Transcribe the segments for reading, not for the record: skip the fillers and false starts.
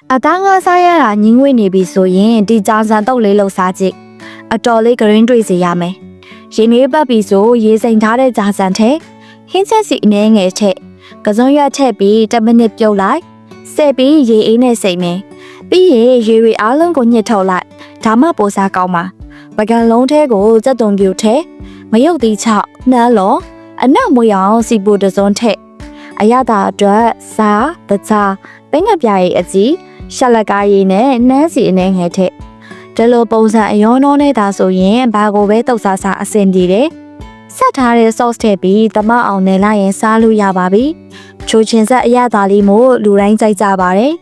အသားငါးစားရတာညင်းငွေ့နေပြီဆိုရင်ဒီကြာစံတုတ်လေးလှုပ်စားကြည့်အတော်လေးဂရင်းတွေ့စေရမယ်ရေနွေးပတ်ပြီဆိုရေစိမ်ထားတဲ့ကြာစံထဲဟင်းချက်စီအနှဲငယ်ထက်ကစုံရွက်ထည့်ပြီး10မိနစ်ပြုတ်လိုက်ဆက်ပြီးရေအေးနဲ့စိမ်မယ်ပြီးရင်ရေတွေအားလုံးကိုညှစ်ထုတ်လိုက်ဒါမှပိုစားကောင်းမှာပကံလုံးထဲကိုစက်သွန်ပြူထဲမယုတ်သီးချောက်နှမ်းလောအနောက်မွေအောင်စီပူတစုံထက်အရသာအတွက်စားတကြားပင်းငပြားရဲ့အကြီးရှက်လက်ကားရည်နဲ့နှမ်းစီအနေငယ်ထက်ဒီလိုပုံစံအယောနောနေတာဆိုရင်ဘာကိုပဲတုတ်စားစားအဆင်ပြေတယ်ဆက်ထားတဲ့ sauce ထည့်ပြီးတမအောင်နယ်လိုက်ရင်စားလို့ရပါပြီချိုချင်ဆက်အရသာလေးမို့လူတိုင်းကြိုက်ကြပါတယ်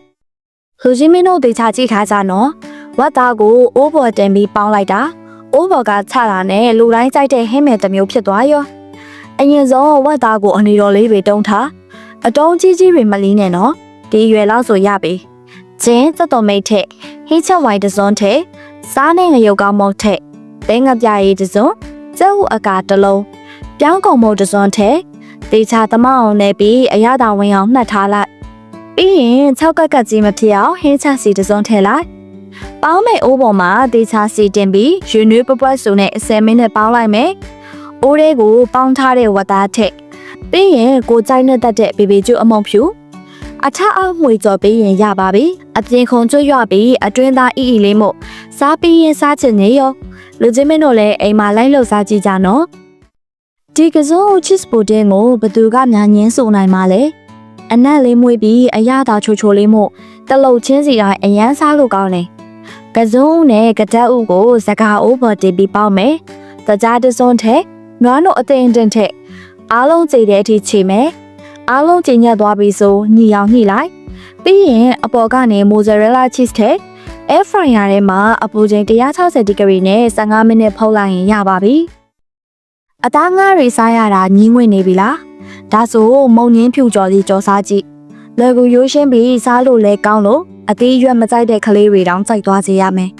လူချင်းမင်းတို့တေချာကြည့်ထားကြနော်ဝတ်သားကိုအိုးပေါ်တင်ပြီးပေါင်းလိုက်တာအိုးပေါ်ကချတာနဲ့လူတိုင်းကြိုက်တဲ့ဟင်းမဲ့တစ်မျိုးဖြစ်သွားရောအရင်ဆုံးဝတ်သားကိုအနေတော်လေးတွေတုံးထားအတုံးကြီးကြီးတွေမလီးနဲ့နော်ဒီရွယ်လောက်ဆိုရပြီကျင်းစက်တော်မိတ်ထက်ဟင်းချက်ဝိုင်တစွန်းထက်စားနဲ့ငရုတ်ကောင်းမုတ်ထက်တဲငပြရည်တစွန်းကျုပ်အကာတစ်လုံးပြောင်းကုန်မုတ်တစွန်းထက်တေချာတမအောင်နဲ့ပြီးအရသာဝင်အောင်နှက်ထားလိုက်ပြီးရင်6ကက်ကက်ကြီးမဖြစ်အောင်ဟင်းချက်စီတစွန်းထည့်လိုက်ပေါင်းမဲ့အိုးပေါ်မှာတေချာစီတင်ပြီးရွနွေးပပွက်စုနဲ့10မိနစ်ပေါင်းလိုက်မယ်အိုးလေးကိုပေါင်းထားတဲ့ဝတ်သားထက်ပြီးရင်ကိုကြိုက်နဲ့တက်တဲ့ဘေဘေကျူအမုံဖြူအထအောက်မှွေကြော်ပြီးရင်ရပါပြီအပြင်ခုံကျွတ်ရွပြီးအတွင်းသားအီအီလေးမို့စားပြီးရင်စားချင်နေရောလူချင်းမင်းတို့လည်းအိမ်မှာလိုက်လို့စားကြည့်ကြနော်ဒီကစုံ cheese pudding ကိုဘသူကများညင်းစုံနိုင်မှာလဲအနက်လေးမွေးပြီးအရသာချိုချိုလေးမို့တလုတ်ချင်းစီတိုင်းအရန်စားလို့ကောင်းတယ်ကစုံနဲ့ကတက်ဥကိုစကားအိုးပေါ်တင်ပြီးပေါက်မယ်တကြားတစွန်းထက်နွားတို့အသိအတင်ထက်အားလုံးကြိတ်တဲ့အထိချေမယ်အားလုံးကျဉ်ညက်သွားပြီဆိုညီအောင်ညှိလိုက်ပြီးရင်အပေါ်ကနေ mozzarella cheese ထက် air fryer ထဲမှာအပူချိန်160ဒီဂရီနဲ့15မိနစ်ဖုတ်လိုက်ရင်ရပါပြီအသားငါးတွေစားရတာညင်းငွေ့နေပြီလားဒါဆိုမုံငင်းဖြူကြော်စီကြော်စားကြည့်လွယ်ကူရိုးရှင်းပြီးစားလို့လည်းကောင်းလို့အသေးရွက်မကြိုက်တဲ့ကလေးတွေတောင်ကြိုက်သွားစေရမယ်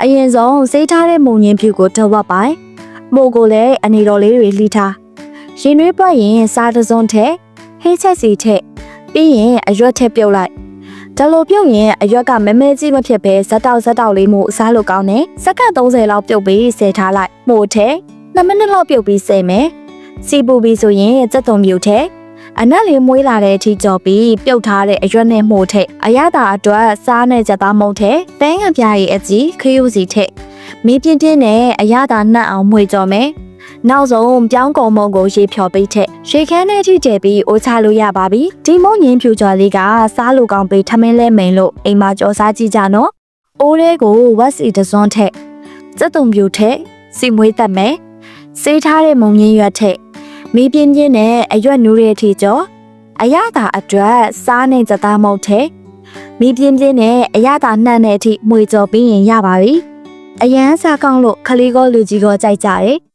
အရင်ဆုံးစေးထားတဲ့မုံငင်းဖြူကိုထုတ်ဝက်ပိုင်မို့ကိုလည်းအနေတော်လေးတွေလှီးထားရင်နှွေးပတ်ရင်စားတစုံထက်ဟင်းချက်စီထက်ပြီးရင်အရွက်ထက်ပြုတ်လိုက်ဒါလိုပြုတ်ရင်အရွက်ကမဲမဲကြီးမဖြစ်ပဲဇက်တောက်လေးမို့စားလို့ကောင်းတယ်စက္ကန့်30လောက်ပြုတ်ပြီးဆယ်ထားလိုက်မို့ထက်2မိနစ်လောက်ပြုတ်ပြီးဆယ်မယ်စီပူပြီးဆိုရင်စက်သွန်မြူထက်အနက်လေးမွေးလာတဲ့အထိကြော်ပြီးပြုတ်ထားတဲ့အရွက်နဲ့မှုထက်အရသာအတွက်စားနဲ့ကြက်သားမုံထက်ပန်းငပြားရည်အကြီးခရူးစီထက်မီးပြင်းပြင်းနဲ့အရသာနှက်အောင်မှွေကြော်မယ်နောက်ဆုံးပြောင်းကုန်မုံကိုရေဖြော်ပေးထက်ရေခမ်းနဲ့ထိကျဲပြီးအိုးချလို့ရပါပြီဒီမုံငင်းဖြူကြော်လေးကစားလို့ကောင်းပြီးထမင်းလဲမိန်လို့အိမ်မှာကြော်စားကြည့်ကြနော်အိုးလေးကိုဝက်စီတစွန်းထက်စက်သွန်ပြူထက်စီမွေးတက်မယ်စေးထားတဲ့မုံငင်းရွက်ထက်မီးပြင်းပြင်းနဲ့အရွက်နူးတဲ့အထိကြော်အရသာအတွက်စားနဲ့ကြက်သားမုံထက်မီးပြင်းပြင်းနဲ့အရသာနှံ့တဲ့အထိမှွေကြော်ပြီးရင်ရပါပြီအရန်စားကောင်းလို့ခလေးကောလူကြီးကောကြိုက်ကြတယ်